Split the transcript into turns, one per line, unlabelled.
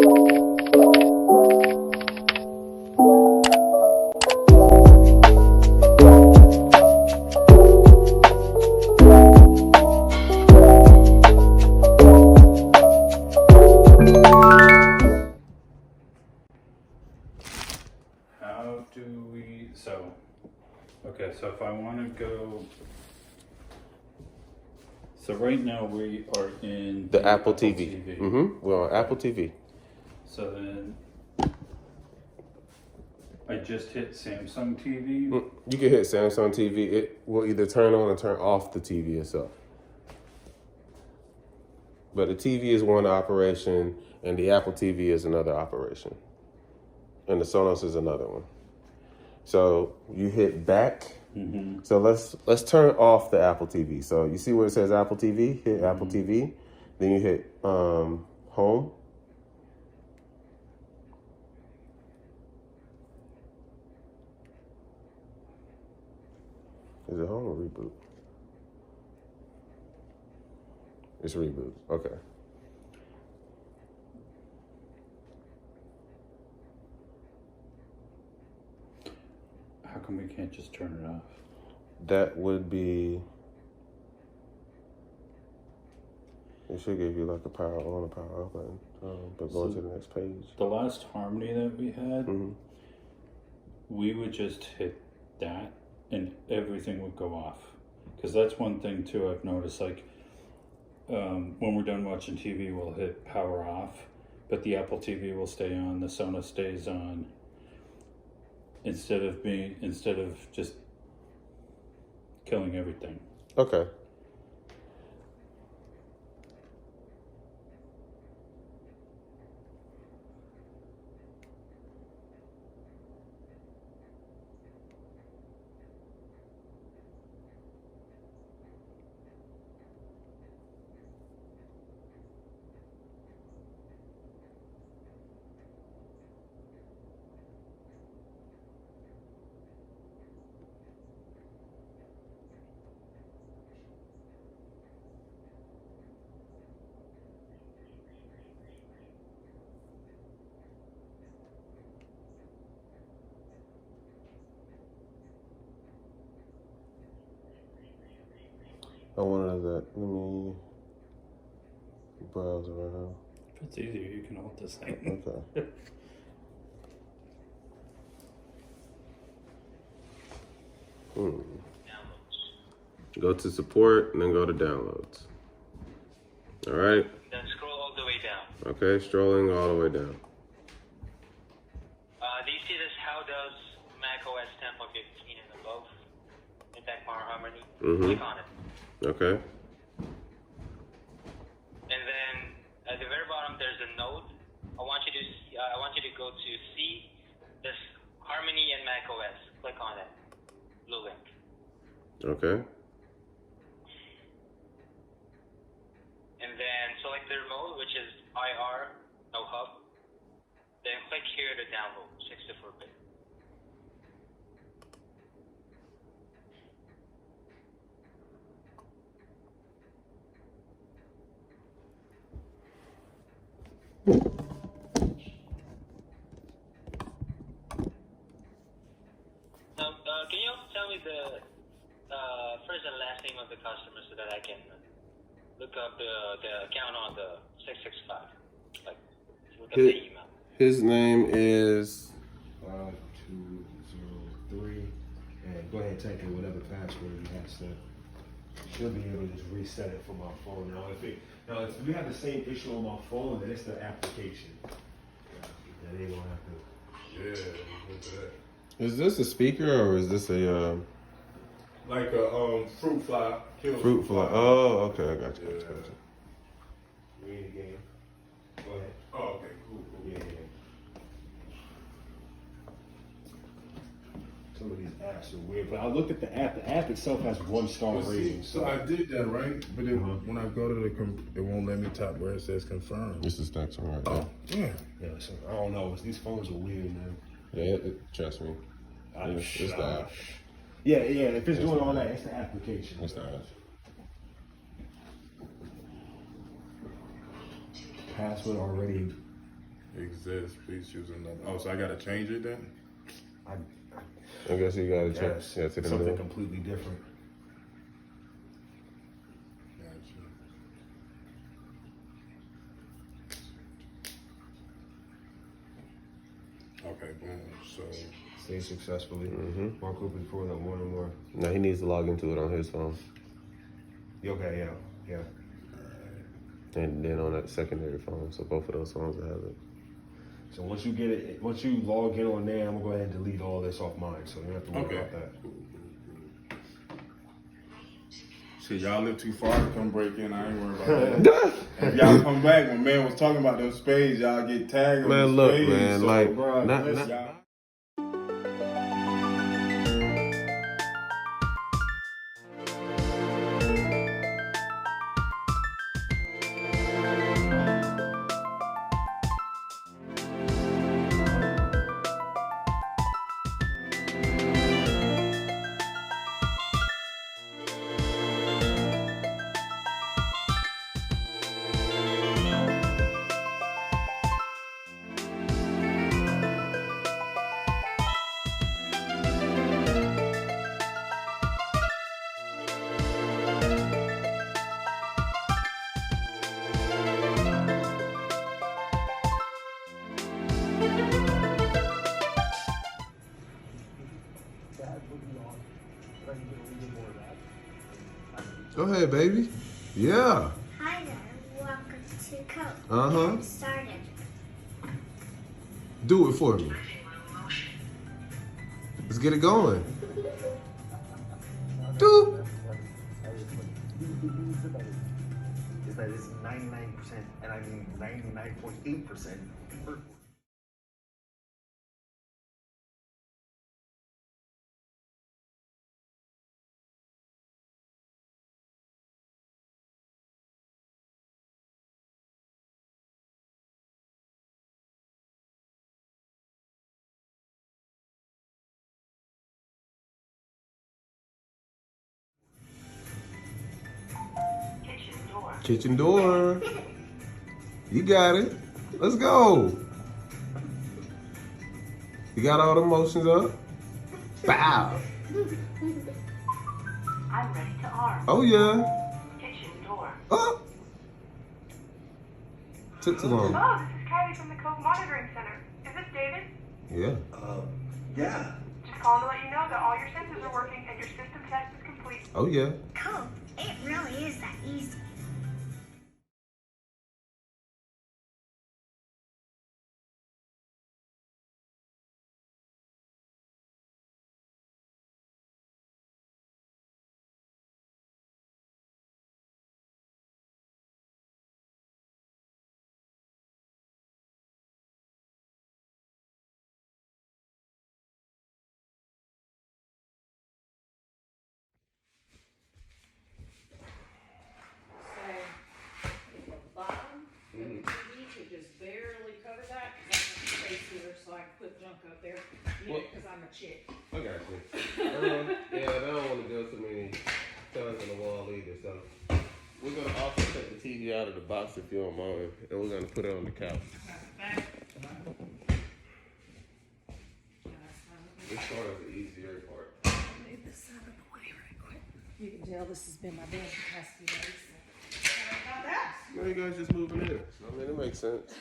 Okay, so if I want to go, so right now we are in
the Apple TV. We're on Apple TV.
So then I just hit Samsung TV.
You can hit Samsung TV. It will either turn on or turn off the TV itself. But the TV is one operation, and the Apple TV is another operation, and the Sonos is another one. So you hit back. So let's turn off the Apple TV. So you see where it says Apple TV? Hit Apple TV. Then you hit home. Is it home or reboot? It's reboot. Okay.
How come we can't just turn it off?
That would be. It should give you like a power on, a power off button. But going to the next page.
The last Harmony that we had, we would just hit that and everything would go off. Because that's one thing too I've noticed. Like when we're done watching TV, we'll hit power off, but the Apple TV will stay on. The Sonos stays on. Instead of just killing everything.
Okay. I wanted that. Let me browse around.
If it's easier, you can hold this thing.
Okay. Go to support and then go to downloads. All right.
Then scroll all the way down.
Okay, strolling all the way down.
Do you see this? How does Mac OS 10.15 and above in Tech-preneur Harmony? Click on it.
Okay.
And then at the very bottom, there's a note. I want you to go to see this Harmony and Mac OS. Click on it. Blue link.
Okay.
And then select the remote, which is IR, no hub. Then click here to download 64-bit. Now, can you also tell me the first and last name of the customer so that I can look up the account on the 665? Like, look up the email.
His name is
5203, and go ahead and type in whatever password you have set. Should be able to just reset it from my phone. If we have the same issue on my phone, then it's the application. Then they won't have to.
Yeah, look at that.
Is this a speaker or is this a
Like a fruit fly.
fruit fly? Oh, okay, I got you.
Yeah.
Got you.
Read it again. Go ahead.
Oh, okay, cool.
Yeah. Some of these apps are weird, but I looked at the app. The app itself has 1-star
Well, see,
ratings.
so I did that, right? But it, when I go to the, it won't let me tap where it says confirm.
This is next one right
Oh,
there.
yeah.
Yeah, so I don't know. These phones are weird, man.
Yeah, trust me. It's the app.
Yeah. If it's doing all that, it's the application.
It's the app.
Password already
Exists. Please choose another. Oh, so I gotta change it then?
I guess you gotta check.
Yes,
Yeah, to the
something
new.
completely different.
Gotcha. Okay, boom. So
Stay successfully.
Mm-hmm.
More quickly for the more and more.
Now he needs to log into it on his phone,
Okay, yeah.
and then on that secondary phone. So both of those phones will have it.
So once you get it, once you log in on there, I'm gonna go ahead and delete all this off mine, so you don't have to worry
okay.
about that.
Shit, y'all live too far to come break in. I ain't worried about that. If y'all come back, when man was talking about those spades, y'all get tagged on
Man,
the
look,
spades.
man,
So,
like,
bro,
not-
listen,
not-
y'all.
Go ahead, baby. Yeah.
Hi there, welcome to Cove.
Uh-huh.
Get started.
Do it for me. Let's get it going. Do.
Is that it's 99%, and I mean 99.8%.
Kitchen door. You got it. Let's go. You got all the motions up? Bow.
I'm ready to arm.
Oh, yeah.
Kitchen door.
Oh. Took too long.
Oh, this is Kylie from the Cove Monitoring Center. Is this David?
Yeah.
Yeah.
Just calling to let you know that all your sensors are working and your system test is complete.
Oh, yeah.
Cove, it really is that easy.
So, at the bottom of the TV could just barely cover that, because I have space here, so I can put junk up there, because I'm a chick.
I got you. Yeah, I don't want to go too many times on the wall either, so we're going to also take the TV out of the box if you don't mind, and we're going to put it on the couch.
Back.
This part is the easier part.
Move this out of the way right quick. You can tell this has been my dance the past few days. So. Sorry about that.
No, you guys just moving in. I mean, it makes sense.